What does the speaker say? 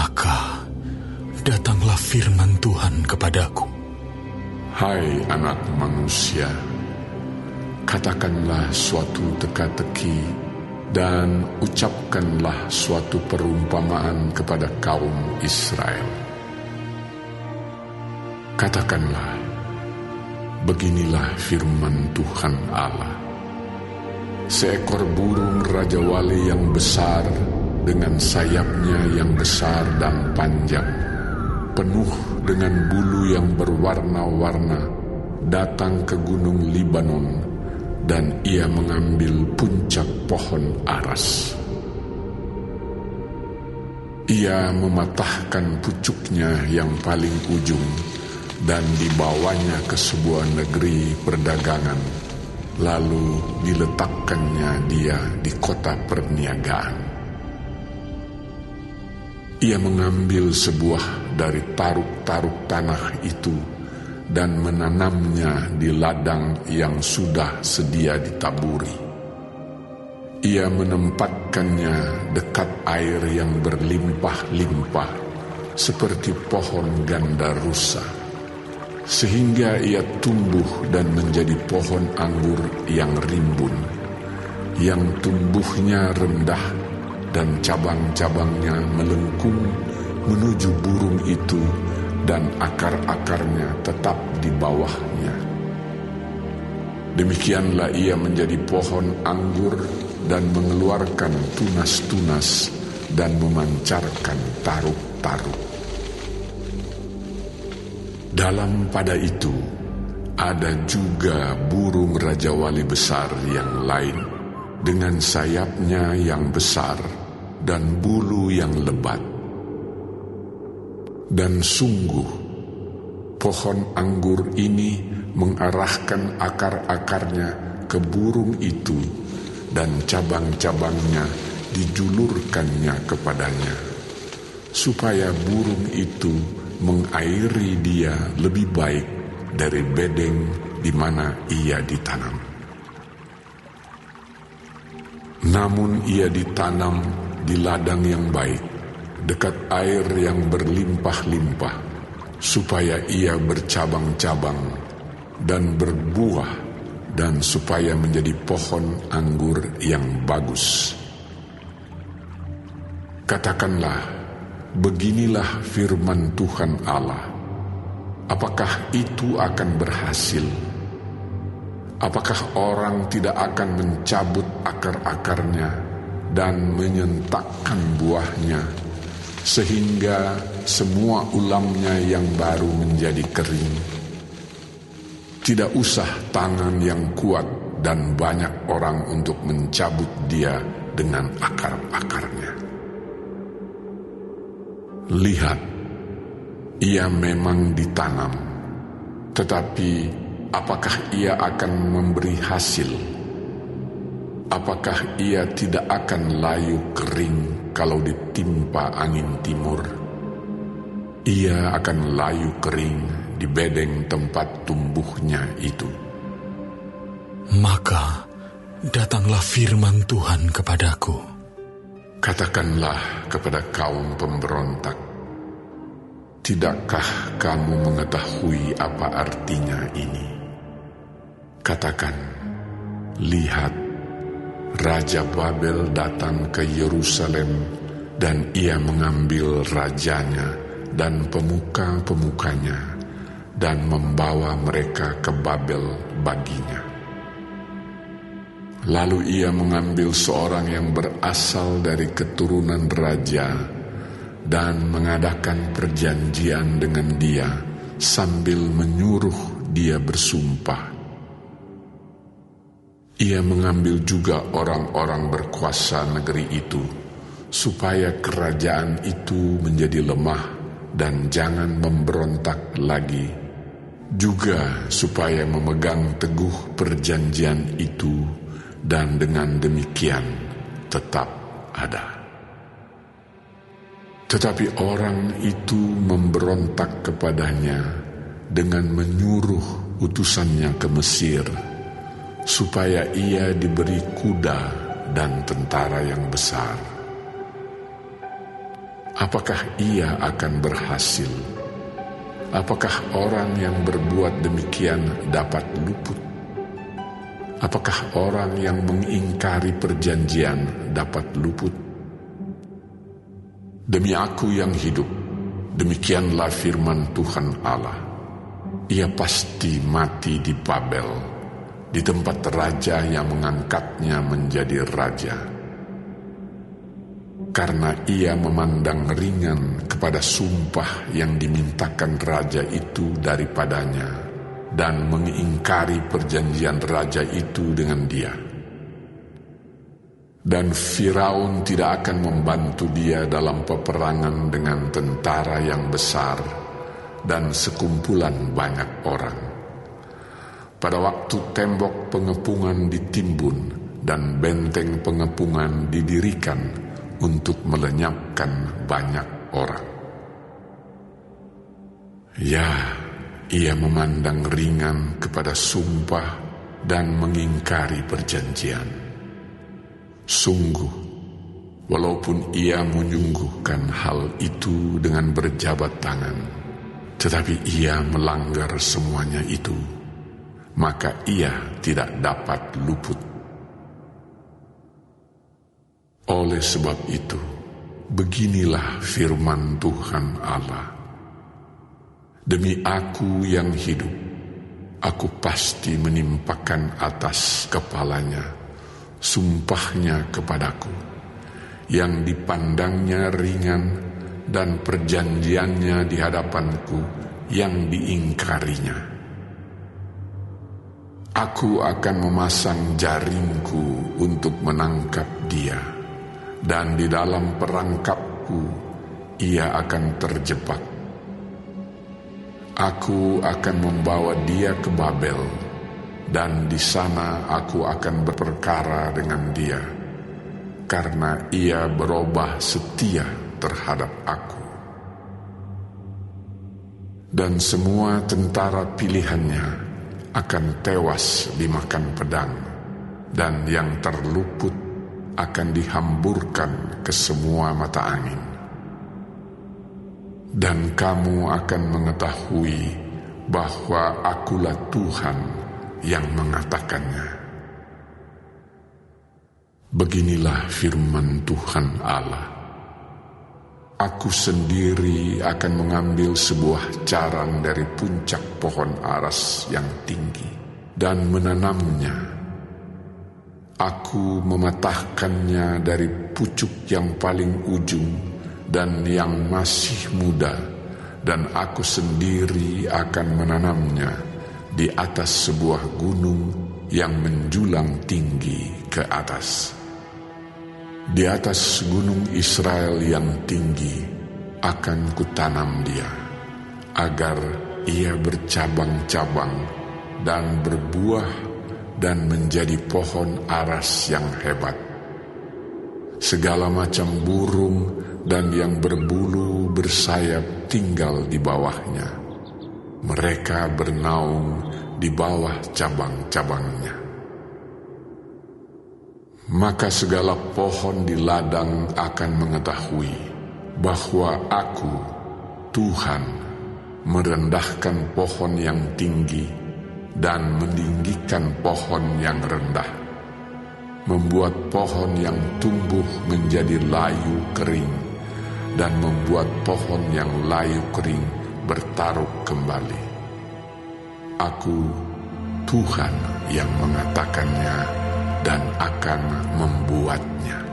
Maka datanglah firman Tuhan kepadaku. Hai anak manusia, katakanlah suatu teka-teki dan ucapkanlah suatu perumpamaan kepada kaum Israel. Katakanlah, beginilah firman Tuhan Allah. Seekor burung raja wali yang besar dengan sayapnya yang besar dan panjang, penuh dengan bulu yang berwarna-warna, datang ke gunung Libanon, dan ia mengambil puncak pohon aras. Ia mematahkan pucuknya yang paling ujung dan dibawanya ke sebuah negeri perdagangan, lalu diletakkannya dia di kota perniagaan. Ia mengambil sebuah dari taruk-taruk tanah itu dan menanamnya di ladang yang sudah sedia ditaburi. Ia menempatkannya dekat air yang berlimpah-limpah seperti pohon gandarusa, sehingga ia tumbuh dan menjadi pohon anggur yang rimbun, yang tumbuhnya rendah dan cabang-cabangnya melengkung menuju burung itu, dan akar-akarnya tetap di bawahnya. Demikianlah ia menjadi pohon anggur dan mengeluarkan tunas-tunas dan memancarkan taruk-taruk. Dalam pada itu ada juga burung raja wali besar yang lain dengan sayapnya yang besar dan bulu yang lebat. Dan sungguh, pohon anggur ini mengarahkan akar-akarnya ke burung itu, dan cabang-cabangnya dijulurkannya kepadanya, supaya burung itu mengairi dia lebih baik dari bedeng di mana ia ditanam. Namun ia ditanam di ladang yang baik, dekat air yang berlimpah-limpah, supaya ia bercabang-cabang dan berbuah, dan supaya menjadi pohon anggur yang bagus. Katakanlah, beginilah firman Tuhan Allah. Apakah itu akan berhasil? Apakah orang tidak akan mencabut akar-akarnya dan menyentakkan buahnya, sehingga semua ulamnya yang baru menjadi kering? Tidak usah tangan yang kuat dan banyak orang untuk mencabut dia dengan akar-akarnya. Lihat, ia memang ditanam, tetapi apakah ia akan memberi hasil? Apakah ia tidak akan layu kering kalau ditimpa angin timur? Ia akan layu kering di bedeng tempat tumbuhnya itu. Maka datanglah firman Tuhan kepadaku. Katakanlah kepada kaum pemberontak, tidakkah kamu mengetahui apa artinya ini? Katakan, lihat, Raja Babel datang ke Yerusalem, dan ia mengambil rajanya dan pemuka-pemukanya, dan membawa mereka ke Babel baginya. Lalu ia mengambil seorang yang berasal dari keturunan raja dan mengadakan perjanjian dengan dia sambil menyuruh dia bersumpah. Ia mengambil juga orang-orang berkuasa negeri itu, supaya kerajaan itu menjadi lemah dan jangan memberontak lagi, juga supaya memegang teguh perjanjian itu, dan dengan demikian tetap ada. Tetapi orang itu memberontak kepadanya dengan menyuruh utusannya ke Mesir, supaya ia diberi kuda dan tentara yang besar. apakah ia akan berhasil? Apakah orang yang berbuat demikian dapat luput? Apakah orang yang mengingkari perjanjian dapat luput? Demi Aku yang hidup, demikianlah firman Tuhan Allah, ia pasti mati di Babel, di tempat raja yang mengangkatnya menjadi raja. Karena ia memandang ringan kepada sumpah yang dimintakan raja itu daripadanya, dan mengingkari perjanjian raja itu dengan dia. Dan Firaun tidak akan membantu dia dalam peperangan dengan tentara yang besar dan sekumpulan banyak orang. Pada waktu tembok pengepungan ditimbun dan benteng pengepungan didirikan untuk melenyapkan banyak orang. Ya, ia memandang ringan kepada sumpah dan mengingkari perjanjian. Sungguh, walaupun ia menyungguhkan hal itu dengan berjabat tangan, tetapi ia melanggar semuanya itu, maka ia tidak dapat luput. Oleh sebab itu, beginilah firman Tuhan Allah. Demi Aku yang hidup, Aku pasti menimpakan atas kepalanya sumpahnya kepadaku, yang dipandangnya ringan, dan perjanjiannya di hadapanku yang diingkarinya. Aku akan memasang jaringku untuk menangkap dia, dan di dalam perangkapku ia akan terjebak. Aku akan membawa dia ke Babel, dan di sana aku akan berperkara dengan dia, karena ia berubah setia terhadap Aku. Dan semua tentara pilihannya akan tewas dimakan pedang, dan yang terluput akan dihamburkan ke semua mata angin. Dan kamu akan mengetahui bahwa Akulah Tuhan yang mengatakannya. Beginilah firman Tuhan Allah. Aku sendiri akan mengambil sebuah carang dari puncak pohon aras yang tinggi dan menanamnya. Aku mematahkannya dari pucuk yang paling ujung dan yang masih muda, dan Aku sendiri akan menanamnya di atas sebuah gunung yang menjulang tinggi ke atas. Di atas gunung Israel yang tinggi akan kutanam dia, agar ia bercabang-cabang dan berbuah dan menjadi pohon aras yang hebat. Segala macam burung dan yang berbulu bersayap tinggal di bawahnya. Mereka bernaung di bawah cabang-cabangnya. Maka segala pohon di ladang akan mengetahui bahwa Aku, Tuhan, merendahkan pohon yang tinggi dan meninggikan pohon yang rendah, membuat pohon yang tumbuh menjadi layu kering, dan membuat pohon yang layu kering bertaruh kembali. Aku, Tuhan, yang mengatakannya dan akan membuatnya.